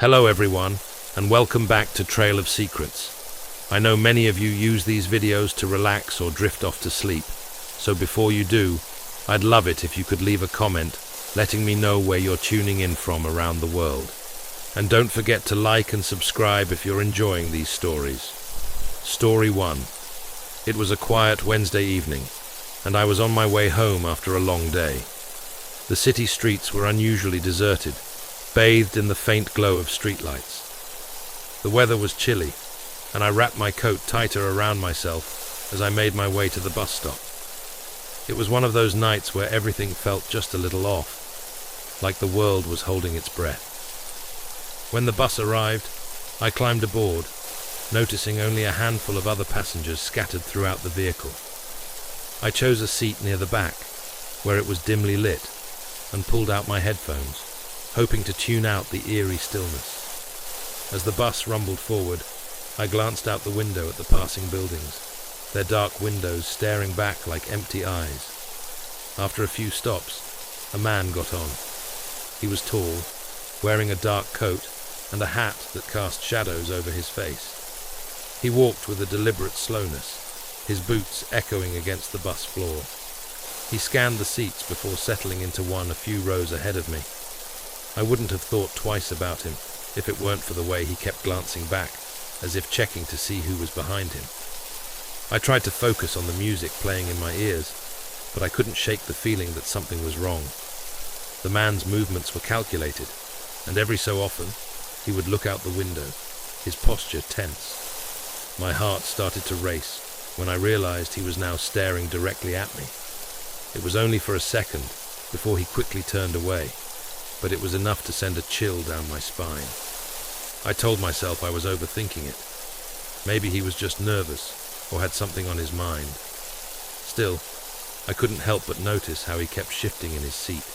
Hello everyone, and welcome back to Trail of Secrets. I know many of you use these videos to relax or drift off to sleep, so before you do, I'd love it if you could leave a comment letting me know where you're tuning in from around the world. And don't forget to like and subscribe if you're enjoying these stories. Story 1. It was a quiet Wednesday evening, and I was on my way home after a long day. The city streets were unusually deserted, bathed in the faint glow of streetlights. The weather was chilly, and I wrapped my coat tighter around myself as I made my way to the bus stop. It was one of those nights where everything felt just a little off, like the world was holding its breath. When the bus arrived, I climbed aboard, noticing only a handful of other passengers scattered throughout the vehicle. I chose a seat near the back, where it was dimly lit, and pulled out my headphones, hoping to tune out the eerie stillness. As the bus rumbled forward, I glanced out the window at the passing buildings, their dark windows staring back like empty eyes. After a few stops, a man got on. He was tall, wearing a dark coat and a hat that cast shadows over his face. He walked with a deliberate slowness, his boots echoing against the bus floor. He scanned the seats before settling into one a few rows ahead of me. I wouldn't have thought twice about him if it weren't for the way he kept glancing back, as if checking to see who was behind him. I tried to focus on the music playing in my ears, but I couldn't shake the feeling that something was wrong. The man's movements were calculated, and every so often he would look out the window, his posture tense. My heart started to race when I realized he was now staring directly at me. It was only for a second before he quickly turned away, but it was enough to send a chill down my spine. I told myself I was overthinking it. Maybe he was just nervous or had something on his mind. Still, I couldn't help but notice how he kept shifting in his seat,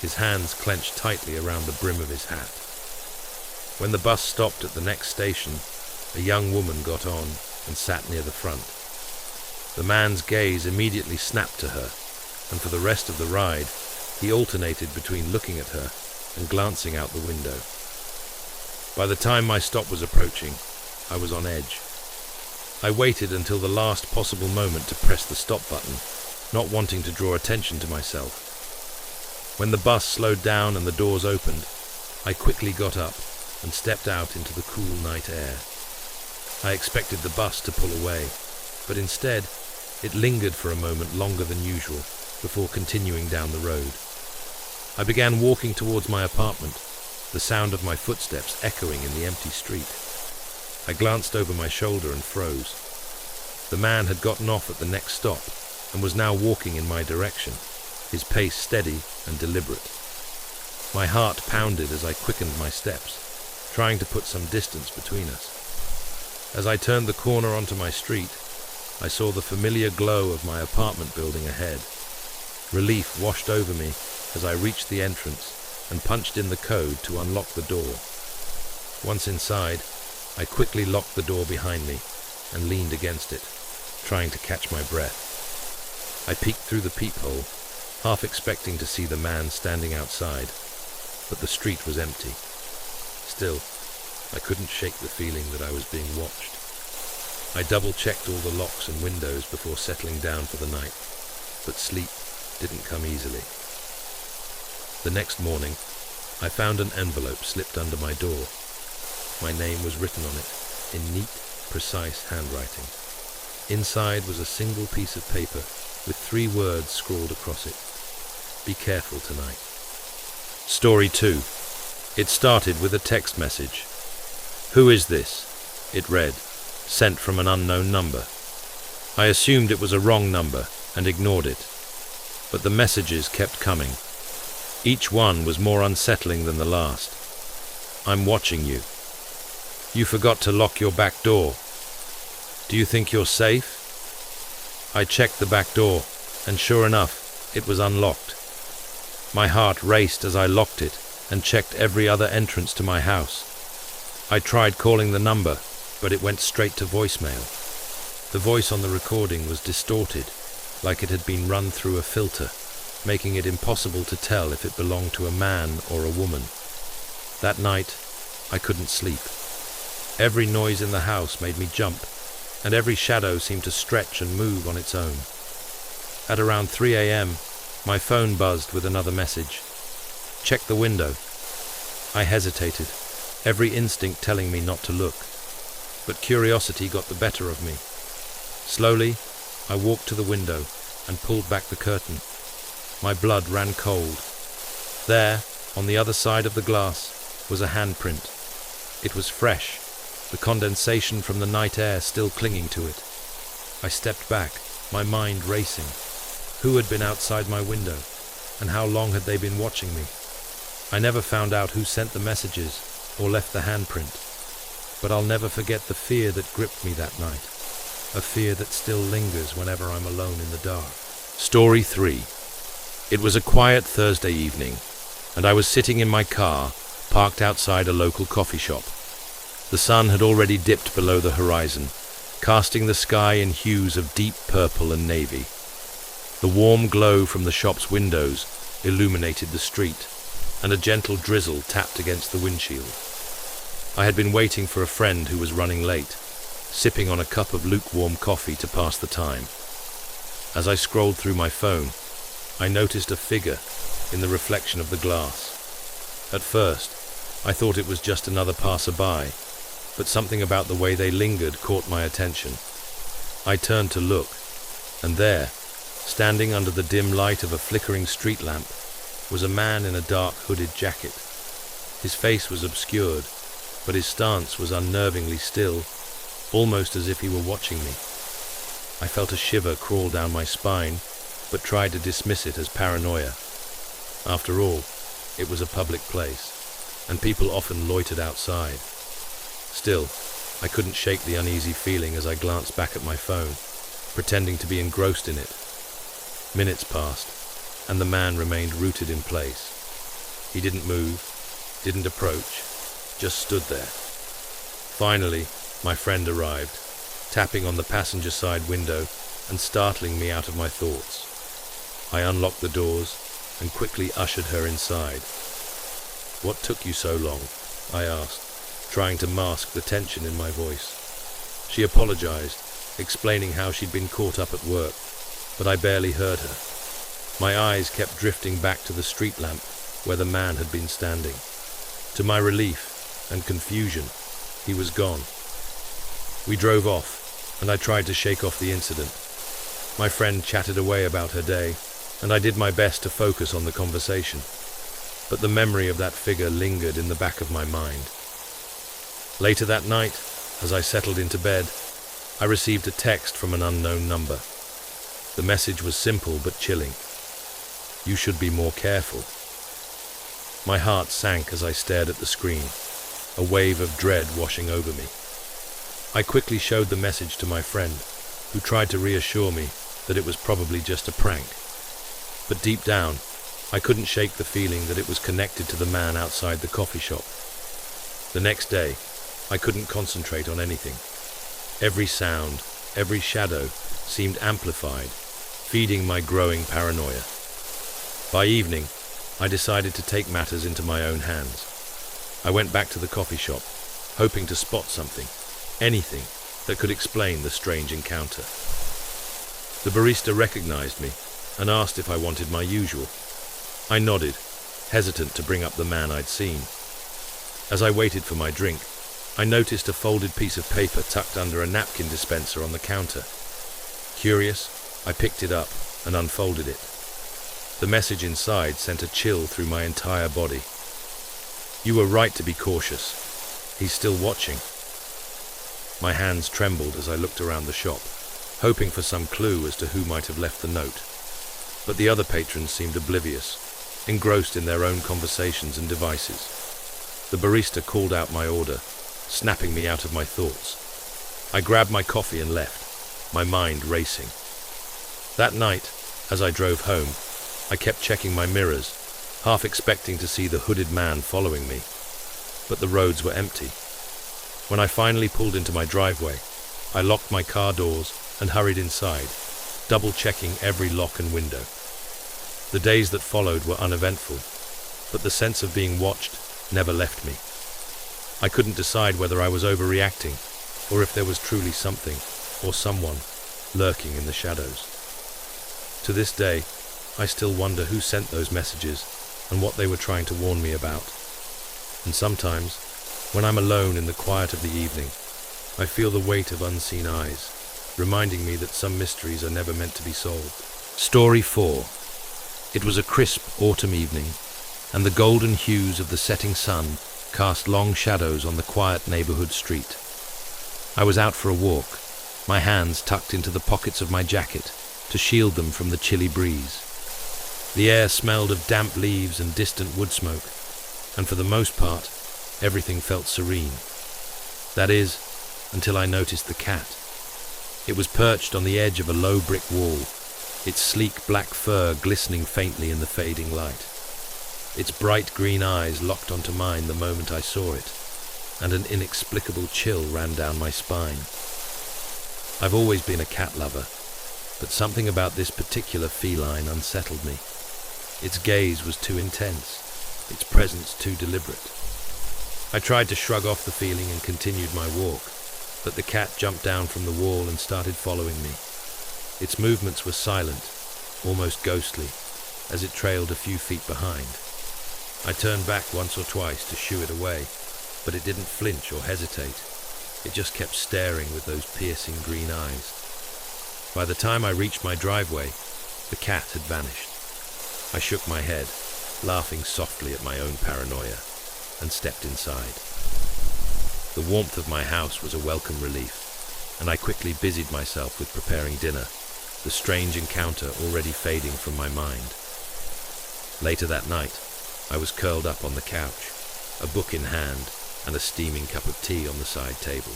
his hands clenched tightly around the brim of his hat. When the bus stopped at the next station, a young woman got on and sat near the front. The man's gaze immediately snapped to her, and for the rest of the ride, he alternated between looking at her and glancing out the window. By the time my stop was approaching, I was on edge. I waited until the last possible moment to press the stop button, not wanting to draw attention to myself. When the bus slowed down and the doors opened, I quickly got up and stepped out into the cool night air. I expected the bus to pull away, but instead, it lingered for a moment longer than usual before continuing down the road. I began walking towards my apartment, the sound of my footsteps echoing in the empty street. I glanced over my shoulder and froze. The man had gotten off at the next stop and was now walking in my direction, his pace steady and deliberate. My heart pounded as I quickened my steps, trying to put some distance between us. As I turned the corner onto my street, I saw the familiar glow of my apartment building ahead. Relief washed over me as I reached the entrance and punched in the code to unlock the door. Once inside, I quickly locked the door behind me and leaned against it, trying to catch my breath. I peeked through the peephole, half expecting to see the man standing outside, but the street was empty. Still, I couldn't shake the feeling that I was being watched. I double-checked all the locks and windows before settling down for the night, but sleep didn't come easily. The next morning, I found an envelope slipped under my door. My name was written on it, in neat, precise handwriting. Inside was a single piece of paper with 3 words scrawled across it. Be careful tonight. Story 2. It started with a text message. Who is this? It read, sent from an unknown number. I assumed it was a wrong number and ignored it. But the messages kept coming. Each one was more unsettling than the last. I'm watching you. You forgot to lock your back door. Do you think you're safe? I checked the back door, and sure enough, it was unlocked. My heart raced as I locked it and checked every other entrance to my house. I tried calling the number, but it went straight to voicemail. The voice on the recording was distorted, like it had been run through a filter, making it impossible to tell if it belonged to a man or a woman. That night, I couldn't sleep. Every noise in the house made me jump, and every shadow seemed to stretch and move on its own. At around 3 a.m., my phone buzzed with another message. "Check the window." I hesitated, every instinct telling me not to look. But curiosity got the better of me. Slowly, I walked to the window and pulled back the curtain. My blood ran cold. There, on the other side of the glass, was a handprint. It was fresh, the condensation from the night air still clinging to it. I stepped back, my mind racing. Who had been outside my window, and how long had they been watching me? I never found out who sent the messages or left the handprint, but I'll never forget the fear that gripped me that night, a fear that still lingers whenever I'm alone in the dark. Story 3. It was a quiet Thursday evening, and I was sitting in my car, parked outside a local coffee shop. The sun had already dipped below the horizon, casting the sky in hues of deep purple and navy. The warm glow from the shop's windows illuminated the street, and a gentle drizzle tapped against the windshield. I had been waiting for a friend who was running late, sipping on a cup of lukewarm coffee to pass the time. As I scrolled through my phone, I noticed a figure in the reflection of the glass. At first, I thought it was just another passerby, but something about the way they lingered caught my attention. I turned to look, and there, standing under the dim light of a flickering street lamp, was a man in a dark hooded jacket. His face was obscured, but his stance was unnervingly still, almost as if he were watching me. I felt a shiver crawl down my spine, but tried to dismiss it as paranoia. After all, it was a public place, and people often loitered outside. Still, I couldn't shake the uneasy feeling as I glanced back at my phone, pretending to be engrossed in it. Minutes passed, and the man remained rooted in place. He didn't move, didn't approach, just stood there. Finally, my friend arrived, tapping on the passenger side window and startling me out of my thoughts. I unlocked the doors and quickly ushered her inside. "What took you so long?" I asked, trying to mask the tension in my voice. She apologized, explaining how she'd been caught up at work, but I barely heard her. My eyes kept drifting back to the street lamp where the man had been standing. To my relief and confusion, he was gone. We drove off, and I tried to shake off the incident. My friend chatted away about her day, and I did my best to focus on the conversation. But the memory of that figure lingered in the back of my mind. Later that night, as I settled into bed, I received a text from an unknown number. The message was simple but chilling. "You should be more careful." My heart sank as I stared at the screen, a wave of dread washing over me. I quickly showed the message to my friend, who tried to reassure me that it was probably just a prank. But deep down, I couldn't shake the feeling that it was connected to the man outside the coffee shop. The next day, I couldn't concentrate on anything. Every sound, every shadow seemed amplified, feeding my growing paranoia. By evening, I decided to take matters into my own hands. I went back to the coffee shop, hoping to spot something, anything that could explain the strange encounter. The barista recognized me and asked if I wanted my usual. I nodded, hesitant to bring up the man I'd seen. As I waited for my drink, I noticed a folded piece of paper tucked under a napkin dispenser on the counter. Curious, I picked it up and unfolded it. The message inside sent a chill through my entire body. "You were right to be cautious. He's still watching." My hands trembled as I looked around the shop, hoping for some clue as to who might have left the note. But the other patrons seemed oblivious, engrossed in their own conversations and devices. The barista called out my order, snapping me out of my thoughts. I grabbed my coffee and left, my mind racing. That night, as I drove home, I kept checking my mirrors, half expecting to see the hooded man following me. But the roads were empty. When I finally pulled into my driveway, I locked my car doors and hurried inside, double-checking every lock and window. The days that followed were uneventful, but the sense of being watched never left me. I couldn't decide whether I was overreacting or if there was truly something or someone lurking in the shadows. To this day, I still wonder who sent those messages and what they were trying to warn me about. And sometimes, when I'm alone in the quiet of the evening, I feel the weight of unseen eyes, reminding me that some mysteries are never meant to be solved. Story 4. It was a crisp autumn evening, and the golden hues of the setting sun cast long shadows on the quiet neighborhood street. I was out for a walk, my hands tucked into the pockets of my jacket to shield them from the chilly breeze. The air smelled of damp leaves and distant wood smoke, and for the most part, everything felt serene. That is, until I noticed the cat. It was perched on the edge of a low brick wall, its sleek black fur glistening faintly in the fading light. Its bright green eyes locked onto mine the moment I saw it, and an inexplicable chill ran down my spine. I've always been a cat lover, but something about this particular feline unsettled me. Its gaze was too intense, its presence too deliberate. I tried to shrug off the feeling and continued my walk, but the cat jumped down from the wall and started following me. Its movements were silent, almost ghostly, as it trailed a few feet behind. I turned back once or twice to shoo it away, but it didn't flinch or hesitate. It just kept staring with those piercing green eyes. By the time I reached my driveway, the cat had vanished. I shook my head, laughing softly at my own paranoia, and stepped inside. The warmth of my house was a welcome relief, and I quickly busied myself with preparing dinner, the strange encounter already fading from my mind. Later that night, I was curled up on the couch, a book in hand and a steaming cup of tea on the side table.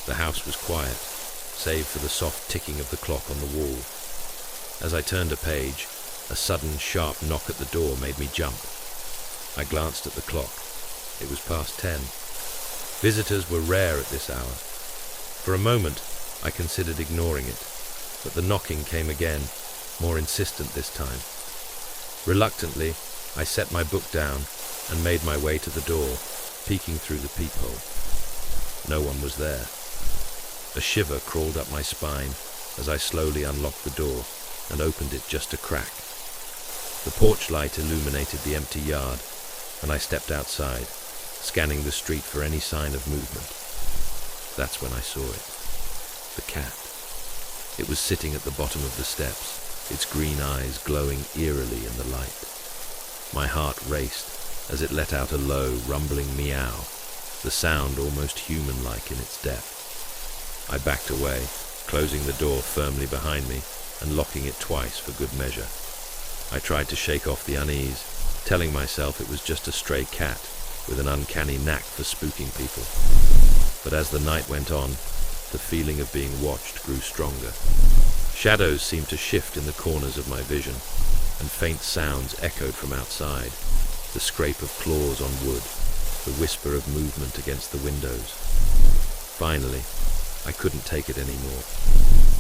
The house was quiet, save for the soft ticking of the clock on the wall. As I turned a page, a sudden sharp knock at the door made me jump. I glanced at the clock. It was past 10. Visitors were rare at this hour. For a moment, I considered ignoring it, but the knocking came again, more insistent this time. Reluctantly, I set my book down and made my way to the door, peeking through the peephole. No one was there. A shiver crawled up my spine as I slowly unlocked the door and opened it just a crack. The porch light illuminated the empty yard, and I stepped outside, scanning the street for any sign of movement. That's when I saw it. The cat. It was sitting at the bottom of the steps, its green eyes glowing eerily in the light. My heart raced as it let out a low, rumbling meow, the sound almost human-like in its depth. I backed away, closing the door firmly behind me and locking it twice for good measure. I tried to shake off the unease, telling myself it was just a stray cat with an uncanny knack for spooking people. But as the night went on, the feeling of being watched grew stronger. Shadows seemed to shift in the corners of my vision, and faint sounds echoed from outside, the scrape of claws on wood, the whisper of movement against the windows. Finally, I couldn't take it anymore.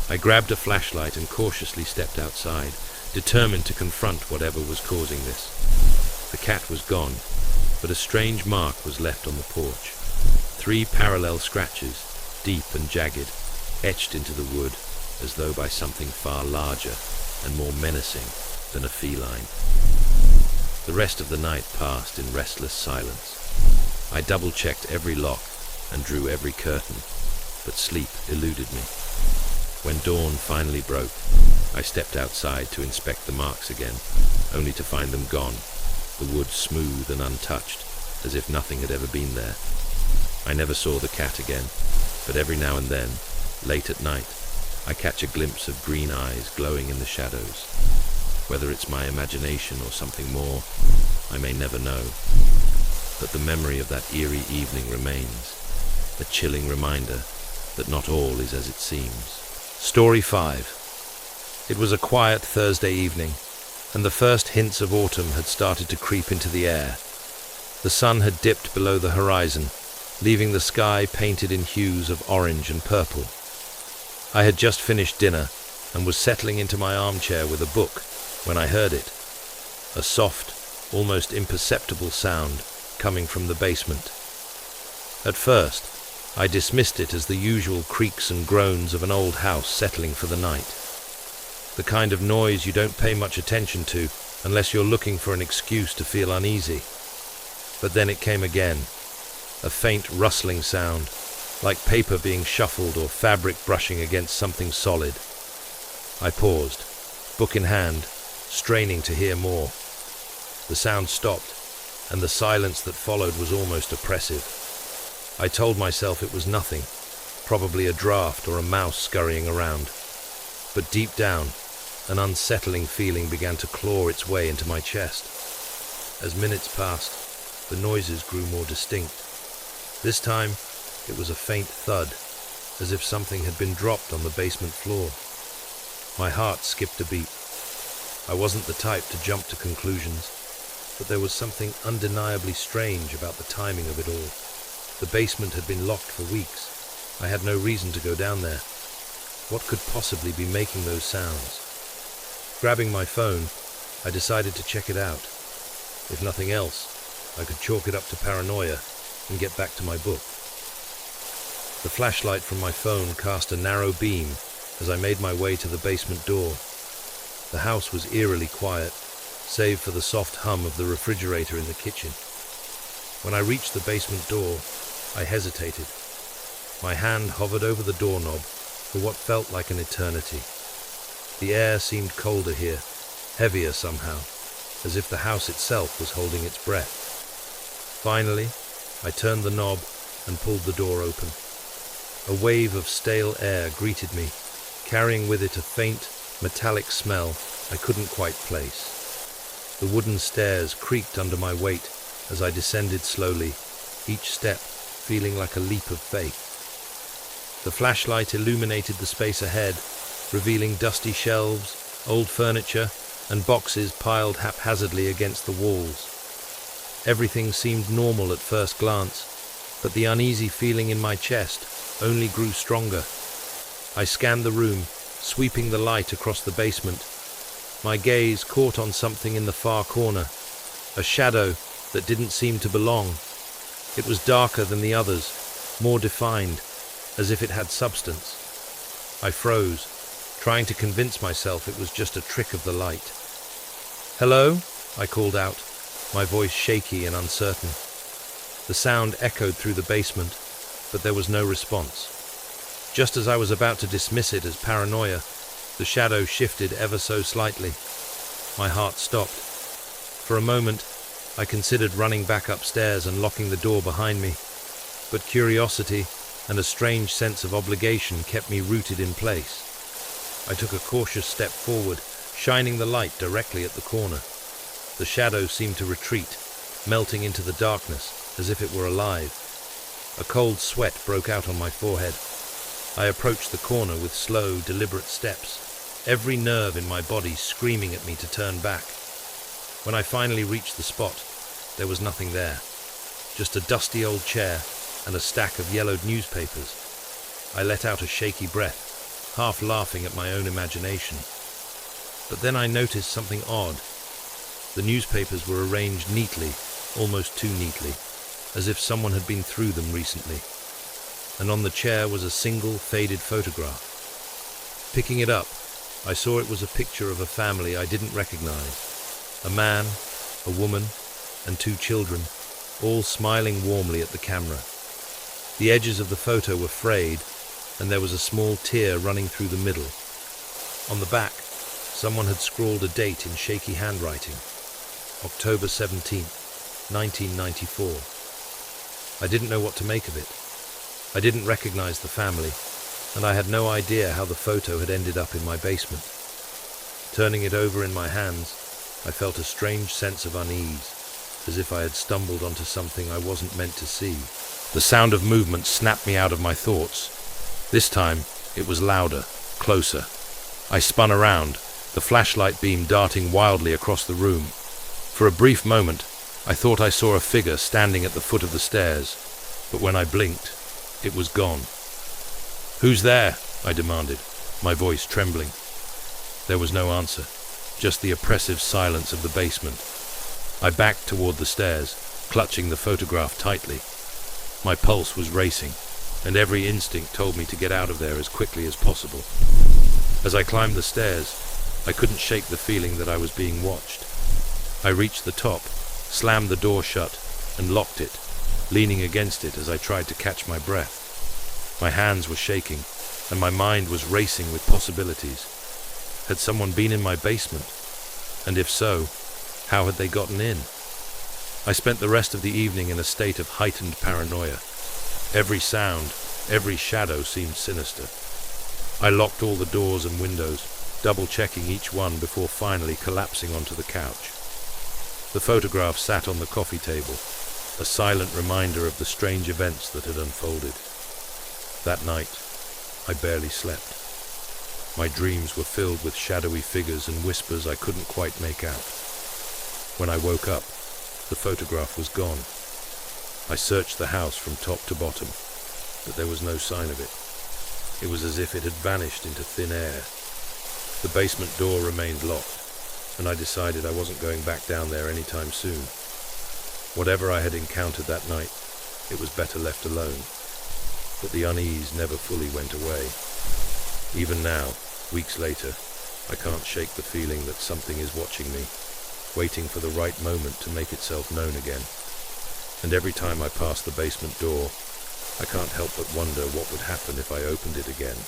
I grabbed a flashlight and cautiously stepped outside, determined to confront whatever was causing this. The cat was gone, but a strange mark was left on the porch. 3 parallel scratches, deep and jagged, etched into the wood as though by something far larger and more menacing than a feline. The rest of the night passed in restless silence. I double-checked every lock and drew every curtain, but sleep eluded me. When dawn finally broke, I stepped outside to inspect the marks again, only to find them gone, the wood smooth and untouched, as if nothing had ever been there. I never saw the cat again, but every now and then, late at night, I catch a glimpse of green eyes glowing in the shadows. Whether it's my imagination or something more, I may never know. But the memory of that eerie evening remains, a chilling reminder that not all is as it seems. Story 5. It was a quiet Thursday evening, and the first hints of autumn had started to creep into the air. The sun had dipped below the horizon, leaving the sky painted in hues of orange and purple. I had just finished dinner and was settling into my armchair with a book when I heard it, a soft, almost imperceptible sound coming from the basement. At first, I dismissed it as the usual creaks and groans of an old house settling for the night. The kind of noise you don't pay much attention to unless you're looking for an excuse to feel uneasy. But then it came again, a faint rustling sound, like paper being shuffled or fabric brushing against something solid. I paused, book in hand, straining to hear more. The sound stopped, and the silence that followed was almost oppressive. I told myself it was nothing, probably a draft or a mouse scurrying around. But deep down, an unsettling feeling began to claw its way into my chest. As minutes passed, the noises grew more distinct. This time, it was a faint thud, as if something had been dropped on the basement floor. My heart skipped a beat. I wasn't the type to jump to conclusions, but there was something undeniably strange about the timing of it all. The basement had been locked for weeks. I had no reason to go down there. What could possibly be making those sounds? Grabbing my phone, I decided to check it out. If nothing else, I could chalk it up to paranoia and get back to my book. The flashlight from my phone cast a narrow beam as I made my way to the basement door. The house was eerily quiet, save for the soft hum of the refrigerator in the kitchen. When I reached the basement door, I hesitated. My hand hovered over the doorknob for what felt like an eternity. The air seemed colder here, heavier somehow, as if the house itself was holding its breath. Finally, I turned the knob and pulled the door open. A wave of stale air greeted me, carrying with it a faint, metallic smell I couldn't quite place. The wooden stairs creaked under my weight as I descended slowly, each step feeling like a leap of faith. The flashlight illuminated the space ahead, revealing dusty shelves, old furniture, and boxes piled haphazardly against the walls. Everything seemed normal at first glance, but the uneasy feeling in my chest only grew stronger. I scanned the room, sweeping the light across the basement. My gaze caught on something in the far corner, a shadow that didn't seem to belong. It was darker than the others, more defined, as if it had substance. I froze, trying to convince myself it was just a trick of the light. "Hello?" I called out, my voice shaky and uncertain. The sound echoed through the basement, but there was no response. Just as I was about to dismiss it as paranoia, the shadow shifted ever so slightly. My heart stopped. For a moment, I considered running back upstairs and locking the door behind me, but curiosity and a strange sense of obligation kept me rooted in place. I took a cautious step forward, shining the light directly at the corner. The shadow seemed to retreat, melting into the darkness as if it were alive. A cold sweat broke out on my forehead. I approached the corner with slow, deliberate steps, every nerve in my body screaming at me to turn back. When I finally reached the spot, there was nothing there, just a dusty old chair and a stack of yellowed newspapers. I let out a shaky breath, half laughing at my own imagination. But then I noticed something odd. The newspapers were arranged neatly, almost too neatly, as if someone had been through them recently. And on the chair was a single faded photograph. Picking it up, I saw it was a picture of a family I didn't recognize. A man, a woman, and 2 children, all smiling warmly at the camera. The edges of the photo were frayed, and there was a small tear running through the middle. On the back, someone had scrawled a date in shaky handwriting. October 17th, 1994. I didn't know what to make of it. I didn't recognize the family, and I had no idea how the photo had ended up in my basement. Turning it over in my hands, I felt a strange sense of unease, as if I had stumbled onto something I wasn't meant to see. The sound of movement snapped me out of my thoughts. This time, it was louder, closer. I spun around, the flashlight beam darting wildly across the room. For a brief moment, I thought I saw a figure standing at the foot of the stairs, but when I blinked, it was gone. "Who's there?" I demanded, my voice trembling. There was no answer, just the oppressive silence of the basement. I backed toward the stairs, clutching the photograph tightly. My pulse was racing, and every instinct told me to get out of there as quickly as possible. As I climbed the stairs, I couldn't shake the feeling that I was being watched. I reached the top, slammed the door shut, and locked it, leaning against it as I tried to catch my breath. My hands were shaking, and my mind was racing with possibilities. Had someone been in my basement? And if so, how had they gotten in? I spent the rest of the evening in a state of heightened paranoia. Every sound, every shadow seemed sinister. I locked all the doors and windows, double-checking each one before finally collapsing onto the couch. The photograph sat on the coffee table, a silent reminder of the strange events that had unfolded. That night, I barely slept. My dreams were filled with shadowy figures and whispers I couldn't quite make out. When I woke up, the photograph was gone. I searched the house from top to bottom, but there was no sign of it. It was as if it had vanished into thin air. The basement door remained locked, and I decided I wasn't going back down there anytime soon. Whatever I had encountered that night, it was better left alone. But the unease never fully went away. Even now, weeks later, I can't shake the feeling that something is watching me, waiting for the right moment to make itself known again. And every time I pass the basement door, I can't help but wonder what would happen if I opened it again.